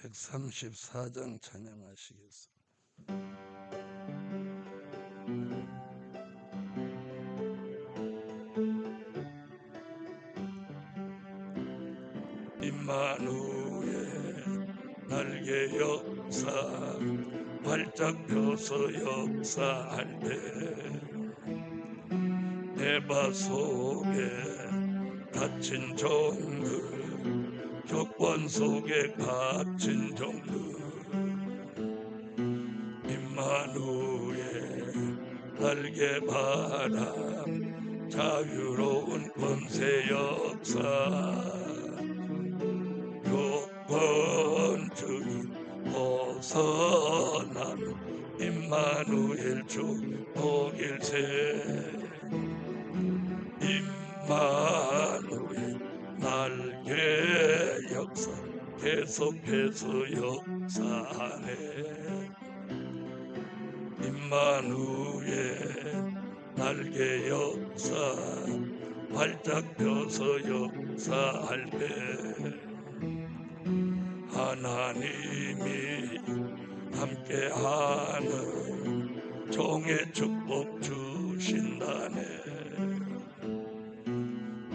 134장 찬양하시겠습니다. 임마누엘 날개 역사 활짝 펴서 역사할 때 내 바 속에 갇힌 종들 조건 속에 갇힌 종들 임마누엘 날개 바람 자유로운 권세 역사 요건주의 벗어난 임마누엘 주 복일세 임마누엘 날개 역사 계속해서 역사하네 임마누엘 날개 역사 활짝 펴서 역사할 때 하나님이 함께하는 종의 축복 주신다네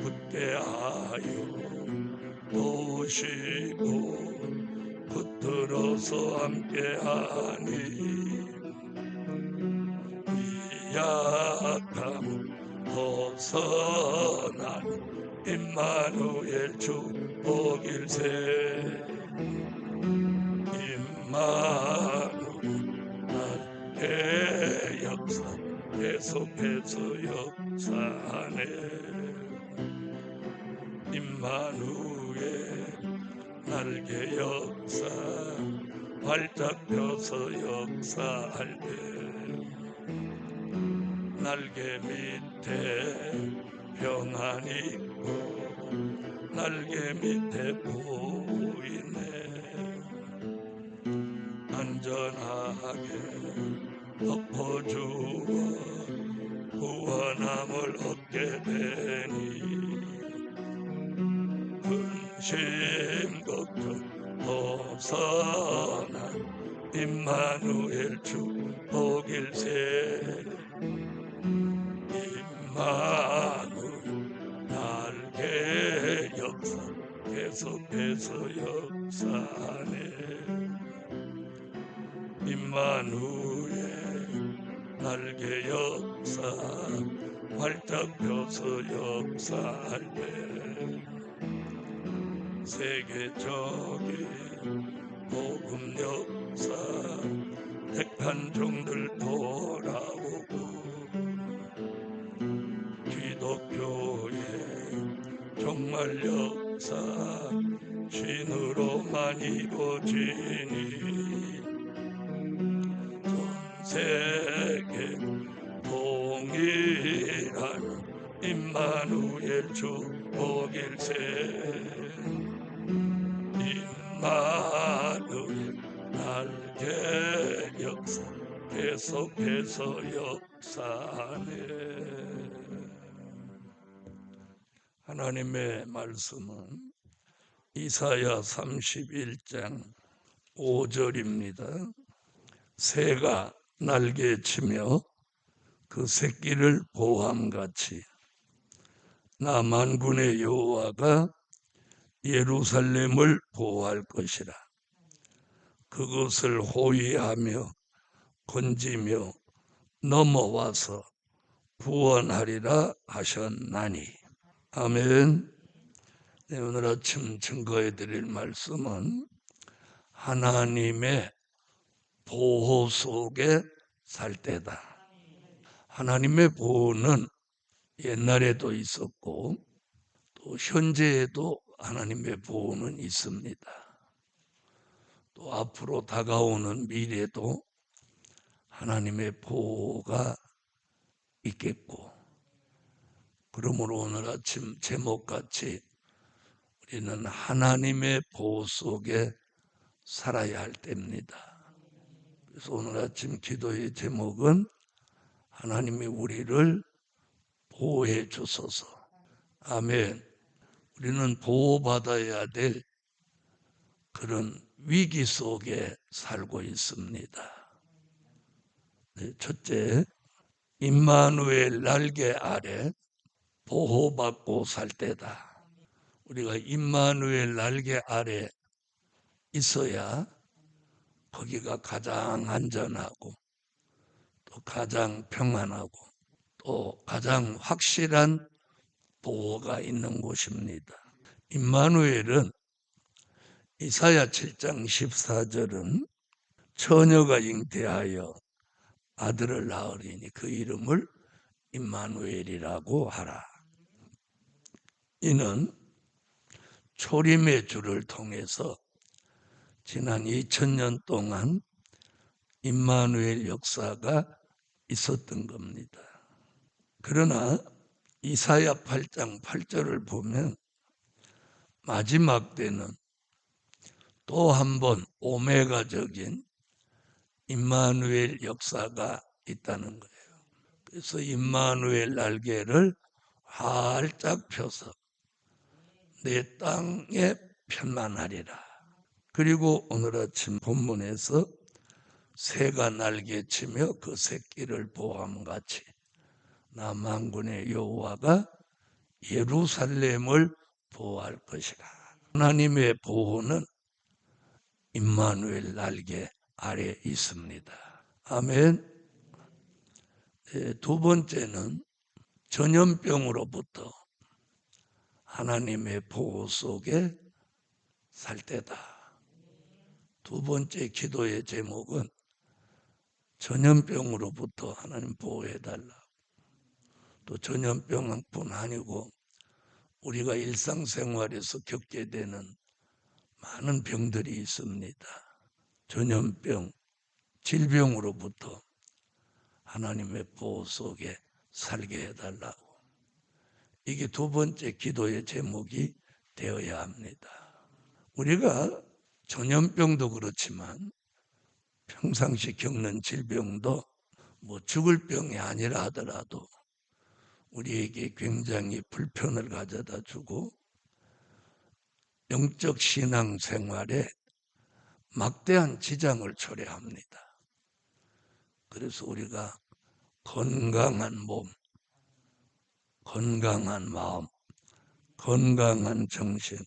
붙게하여 도시고 붙들어서 함께하니 약함 벗어난 임마누엘 주 복일세 임마누엘 날개 역사 계속해서 역사하네 임마누엘 날개 역사 활짝 펴서 역사할 때 날개 밑에 평안이 있고 날개 밑에 보이네 안전하게 덮어주어 구원함을 얻게 되니 근심 걱정 벗어난 임마누엘 주 복일세 임마누엘 날개 역사 계속해서 역사하네 임마누엘 날개 역사 활짝 펴서 역사할 때 세계적인 복음 역사 택한 종들 돌아오고 기독교의 종말 역사 신으로만 이루어지니 전 세계 동일한 임마누엘 주 복일세 임마누엘 날개 역사 계속해서 역사하네 하나님의 말씀은 이사야 31장 5절입니다. 새가 날개치며 그 새끼를 보함같이 나 만군의 여호와가 예루살렘을 보호할 것이라. 그것을 호위하며 건지며 넘어와서 구원하리라 하셨나니. 아멘. 네, 오늘 아침 증거해 드릴 말씀은 하나님의 보호 속에 살 때다. 하나님의 보호는 옛날에도 있었고 또 현재에도 하나님의 보호는 있습니다. 또 앞으로 다가오는 미래도 하나님의 보호가 있겠고 그러므로 오늘 아침 제목같이 우리는 하나님의 보호 속에 살아야 할 때입니다. 그래서 오늘 아침 기도의 제목은 하나님이 우리를 보호해 주소서. 아멘. 우리는 보호받아야 될 그런 위기 속에 살고 있습니다. 첫째, 임마누엘 날개 아래 보호받고 살 때다. 우리가 임마누엘 날개 아래 있어야 거기가 가장 안전하고 또 가장 평안하고 또 가장 확실한 보호가 있는 곳입니다. 임마누엘은 이사야 7장 14절은 처녀가 잉태하여 아들을 낳으리니 그 이름을 임마누엘이라고 하라. 이는 초림의 주를 통해서 지난 2000년 동안 임마누엘 역사가 있었던 겁니다. 그러나 이사야 8장 8절을 보면 마지막 때는 또 한 번 오메가적인 임마누엘 역사가 있다는 거예요. 그래서 임마누엘 날개를 활짝 펴서 내 땅에 편만하리라. 그리고 오늘 아침 본문에서 새가 날개치며 그 새끼를 보호함 같이 나 만군의 여호와가 예루살렘을 보호할 것이라. 하나님의 보호는 임마누엘 날개 아래 있습니다. 아멘. 두 번째는 전염병으로부터 하나님의 보호 속에 살 때다. 두 번째 기도의 제목은 전염병으로부터 하나님 보호해달라. 또 전염병뿐 아니고 우리가 일상생활에서 겪게 되는 많은 병들이 있습니다. 전염병, 질병으로부터 하나님의 보호 속에 살게 해달라고. 이게 두 번째 기도의 제목이 되어야 합니다. 우리가 전염병도 그렇지만 평상시 겪는 질병도 뭐 죽을 병이 아니라 하더라도 우리에게 굉장히 불편을 가져다 주고 영적 신앙 생활에 막대한 지장을 초래합니다. 그래서 우리가 건강한 몸, 건강한 마음, 건강한 정신,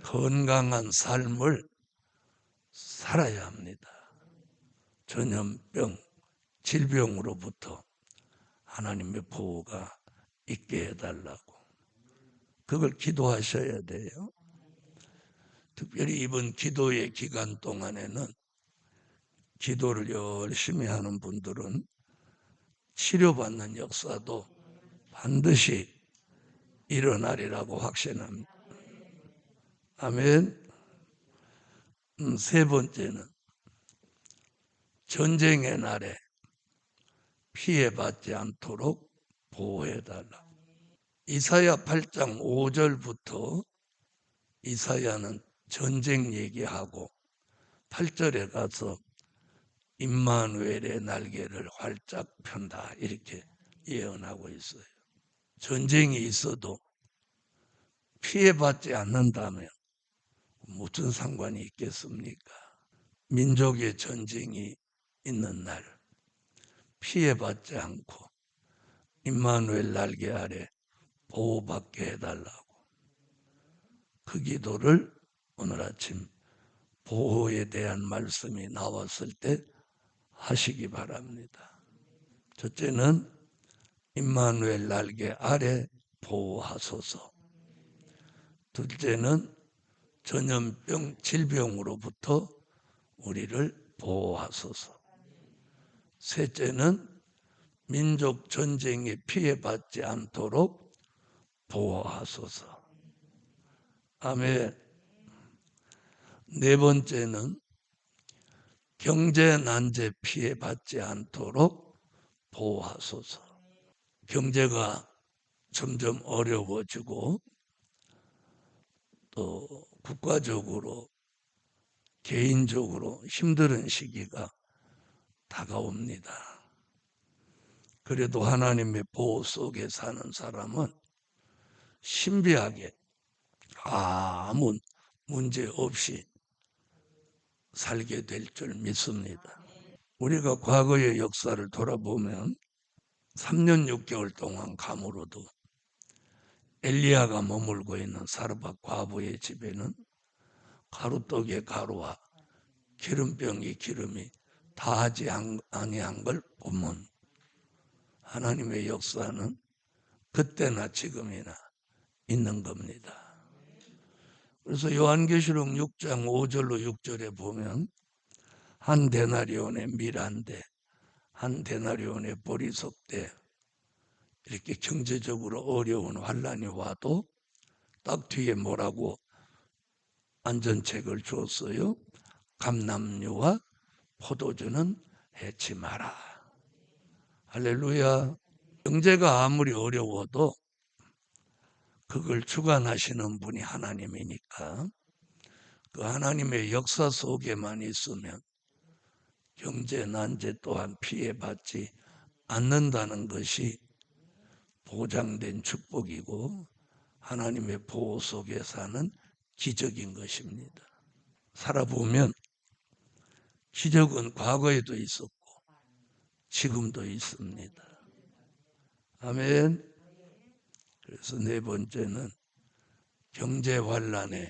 건강한 삶을 살아야 합니다. 전염병, 질병으로부터 하나님의 보호가 있게 해달라고. 그걸 기도하셔야 돼요. 특별히 이번 기도의 기간 동안에는 기도를 열심히 하는 분들은 치료받는 역사도 반드시 일어나리라고 확신합니다. 아멘. 세 번째는 전쟁의 날에 피해받지 않도록 보호해달라. 이사야 8장 5절부터 이사야는 전쟁 얘기하고 8절에 가서 임마누엘의 날개를 활짝 편다 이렇게 예언하고 있어요. 전쟁이 있어도 피해받지 않는다면 무슨 상관이 있겠습니까? 민족의 전쟁이 있는 날 피해받지 않고 임마누엘 날개 아래 보호받게 해달라고. 그 기도를 오늘 아침 보호에 대한 말씀이 나왔을 때 하시기 바랍니다. 첫째는 임마누엘 날개 아래 보호하소서. 둘째는 전염병, 질병으로부터 우리를 보호하소서. 셋째는 민족 전쟁에 피해받지 않도록 보호하소서. 아멘. 네 번째는 경제 난제 피해받지 않도록 보호하소서. 경제가 점점 어려워지고 또 국가적으로 개인적으로 힘든 시기가 다가옵니다. 그래도 하나님의 보호 속에 사는 사람은 신비하게 아무 문제 없이 살게 될 줄 믿습니다. 우리가 과거의 역사를 돌아보면 3년 6개월 동안 감으로도 엘리야가 머물고 있는 사르밧 과부의 집에는 가루떡에 가루와 기름병에 기름이 다하지 아니한 걸 보면 하나님의 역사는 그때나 지금이나 있는 겁니다. 그래서 요한계시록 6장 5절로 6절에 보면 한 데나리온의 밀한대, 한 데나리온의 보리석대, 이렇게 경제적으로 어려운 환란이 와도 딱 뒤에 뭐라고 안전책을 줬어요. 감람류와 포도주는 해치 마라. 할렐루야. 경제가 아무리 어려워도 그걸 주관하시는 분이 하나님이니까 그 하나님의 역사 속에만 있으면 경제 난제 또한 피해받지 않는다는 것이 보장된 축복이고 하나님의 보호 속에 사는 기적인 것입니다. 살아보면 기적은 과거에도 있었고 지금도 있습니다. 아멘. 그래서 네 번째는 경제 환란에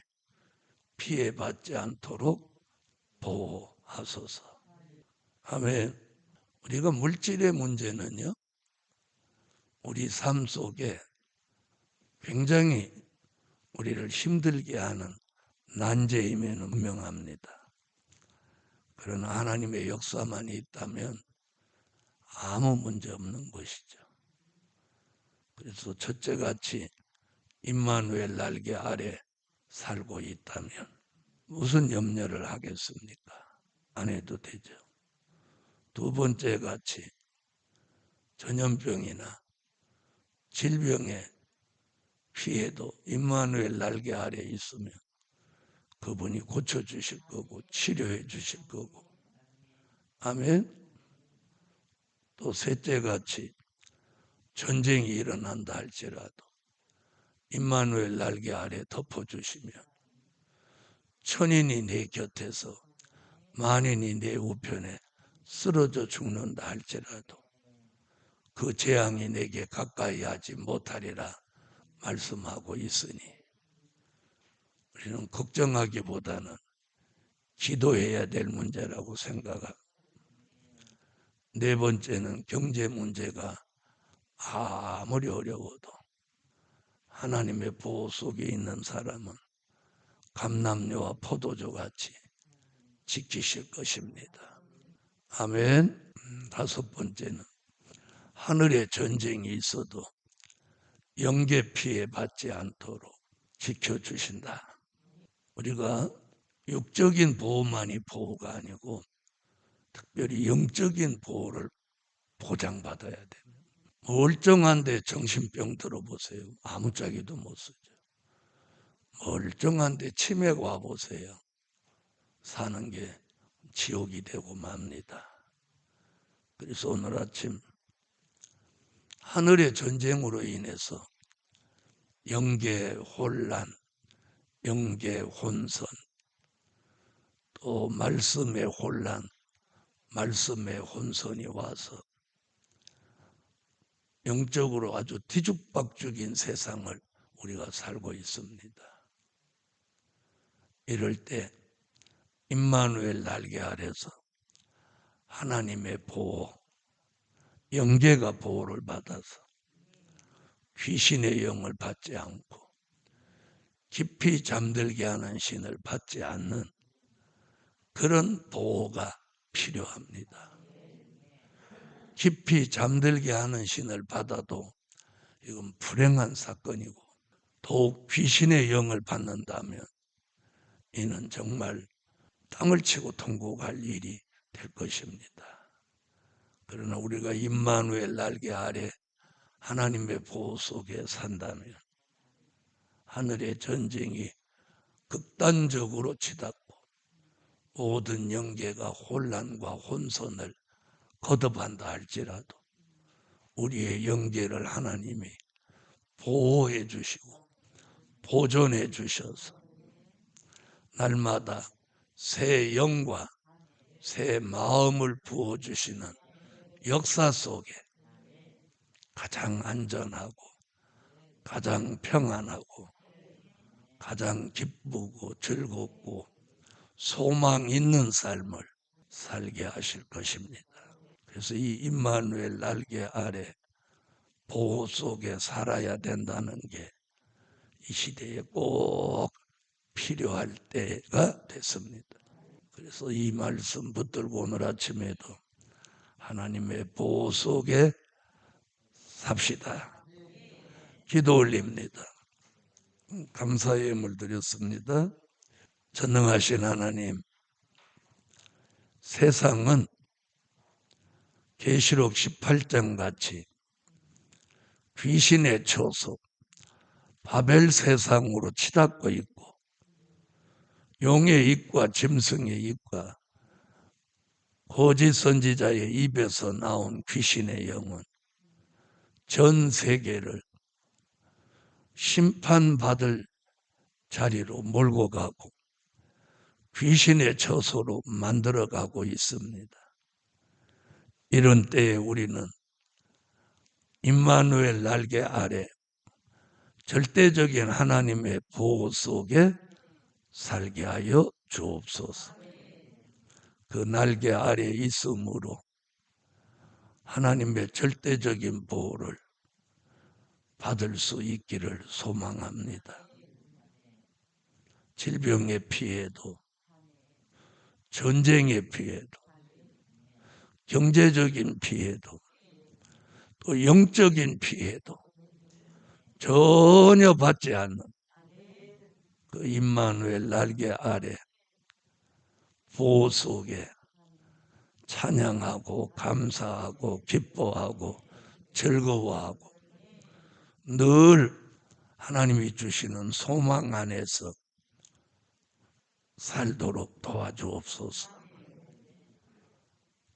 피해받지 않도록 보호하소서. 아멘. 우리가 물질의 문제는요, 우리 삶 속에 굉장히 우리를 힘들게 하는 난제임에는 분명합니다. 그러나 하나님의 역사만 있다면 아무 문제 없는 것이죠. 그래서 첫째같이 임마누엘 날개 아래 살고 있다면 무슨 염려를 하겠습니까? 안 해도 되죠. 두 번째같이 전염병이나 질병에 피해도 임마누엘 날개 아래 있으면 그분이 고쳐주실 거고 치료해 주실 거고. 아멘. 또 셋째같이 전쟁이 일어난다 할지라도 임마누엘 날개 아래 덮어주시면 천인이 내 곁에서 만인이 내 우편에 쓰러져 죽는다 할지라도 그 재앙이 내게 가까이 하지 못하리라 말씀하고 있으니 우리는 걱정하기보다는 기도해야 될 문제라고 생각합니다. 네 번째는 경제 문제가 아무리 어려워도 하나님의 보호 속에 있는 사람은 감람류와 포도주 같이 지키실 것입니다. 아멘. 다섯 번째는 하늘에 전쟁이 있어도 영계 피해 받지 않도록 지켜주신다. 우리가 육적인 보호만이 보호가 아니고 특별히 영적인 보호를 보장받아야 됩니다. 멀쩡한데 정신병 들어보세요. 아무짝에도 못 쓰죠. 멀쩡한데 치매가 와보세요. 사는 게 지옥이 되고 맙니다. 그래서 오늘 아침 하늘의 전쟁으로 인해서 영계 혼란, 영계 혼선, 또 말씀의 혼란, 말씀의 혼선이 와서 영적으로 아주 뒤죽박죽인 세상을 우리가 살고 있습니다. 이럴 때 임마누엘 날개 아래서 하나님의 보호, 영계가 보호를 받아서 귀신의 영을 받지 않고 깊이 잠들게 하는 신을 받지 않는 그런 보호가 필요합니다. 깊이 잠들게 하는 신을 받아도 이건 불행한 사건이고 더욱 귀신의 영을 받는다면 이는 정말 땅을 치고 통곡할 일이 될 것입니다. 그러나 우리가 임마누엘 날개 아래 하나님의 보호 속에 산다면 하늘의 전쟁이 극단적으로 치닫고 모든 영계가 혼란과 혼선을 거듭한다 할지라도 우리의 영계를 하나님이 보호해 주시고 보존해 주셔서 날마다 새 영과 새 마음을 부어주시는 역사 속에 가장 안전하고 가장 평안하고 가장 기쁘고 즐겁고 소망 있는 삶을 살게 하실 것입니다. 그래서 이 임마누엘 날개 아래 보호 속에 살아야 된다는 게 이 시대에 꼭 필요할 때가 됐습니다. 그래서 이 말씀 붙들고 오늘 아침에도 하나님의 보호 속에 삽시다. 기도 올립니다. 감사의 예물 드렸습니다. 전능하신 하나님, 세상은 계시록 18장 같이 귀신의 초소, 바벨 세상으로 치닫고 있고 용의 입과 짐승의 입과 거짓 선지자의 입에서 나온 귀신의 영은 전 세계를 심판받을 자리로 몰고 가고 귀신의 처소로 만들어가고 있습니다. 이런 때에 우리는 임마누엘 날개 아래 절대적인 하나님의 보호 속에 살게 하여 주옵소서. 그 날개 아래 있음으로 하나님의 절대적인 보호를 받을 수 있기를 소망합니다. 질병의 피해도, 전쟁의 피해도, 경제적인 피해도, 또 영적인 피해도 전혀 받지 않는 그 임마누엘 날개 아래 보호 속에 찬양하고 감사하고 기뻐하고 즐거워하고 늘 하나님이 주시는 소망 안에서 살도록 도와주옵소서.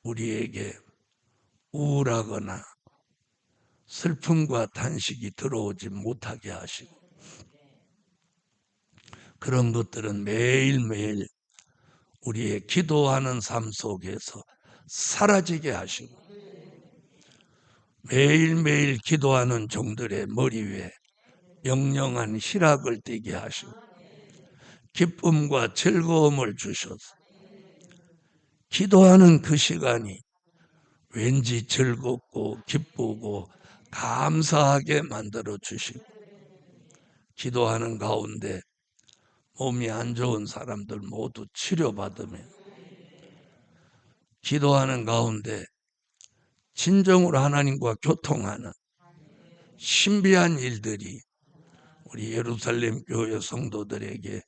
우리에게 우울하거나 슬픔과 탄식이 들어오지 못하게 하시고 그런 것들은 매일매일 우리의 기도하는 삶 속에서 사라지게 하시고 매일매일 기도하는 종들의 머리 위에 영영한 희락을 띠게 하시고 기쁨과 즐거움을 주셔서 기도하는 그 시간이 왠지 즐겁고 기쁘고 감사하게 만들어 주시고 기도하는 가운데 몸이 안 좋은 사람들 모두 치료받으며 기도하는 가운데 진정으로 하나님과 교통하는 신비한 일들이 우리 예루살렘 교회 성도들에게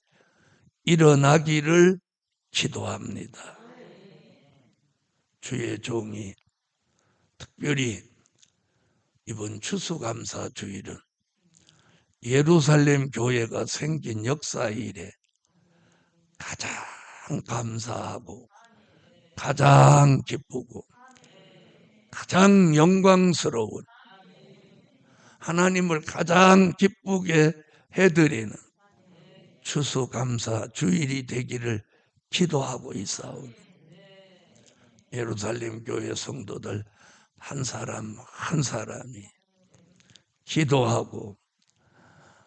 일어나기를 기도합니다. 주의 종이 특별히 이번 추수감사 주일은 예루살렘 교회가 생긴 역사 이래 가장 감사하고 가장 기쁘고 가장 영광스러운 하나님을 가장 기쁘게 해드리는 추수감사 주일이 되기를 기도하고 있사오니 예루살렘 교회 성도들 한 사람 한 사람이 기도하고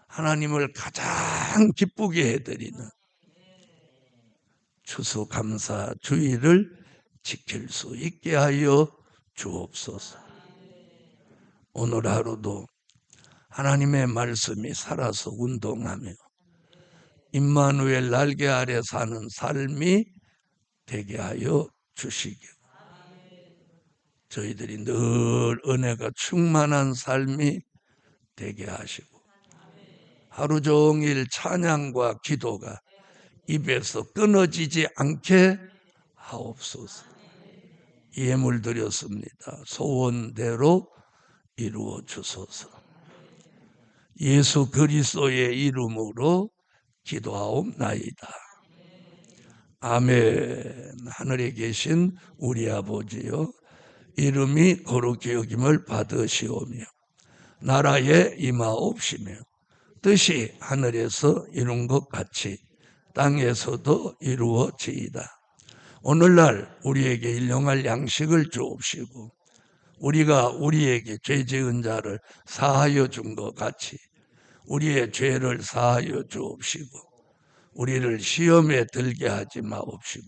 하나님을 가장 기쁘게 해드리는 추수감사 주일을 지킬 수 있게 하여 주옵소서. 오늘 하루도 하나님의 말씀이 살아서 운동하며 임마누엘 날개 아래 사는 삶이 되게 하여 주시기를 저희들이 늘 은혜가 충만한 삶이 되게 하시고 하루 종일 찬양과 기도가 입에서 끊어지지 않게 하옵소서. 예물 드렸습니다. 소원대로 이루어 주소서. 예수 그리스도의 이름으로 기도하옵나이다. 아멘. 하늘에 계신 우리 아버지여 이름이 거룩히 여김을 받으시오며 나라에 임하옵시며 뜻이 하늘에서 이룬 것 같이 땅에서도 이루어지이다. 오늘날 우리에게 일용할 양식을 주옵시고 우리가 우리에게 죄 지은 자를 사하여 준 것 같이 우리의 죄를 사하여 주옵시고 우리를 시험에 들게 하지 마옵시고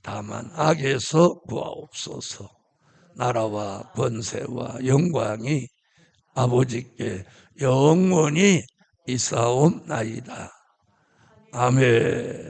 다만 악에서 구하옵소서. 나라와 권세와 영광이 아버지께 영원히 있사옵나이다. 아멘.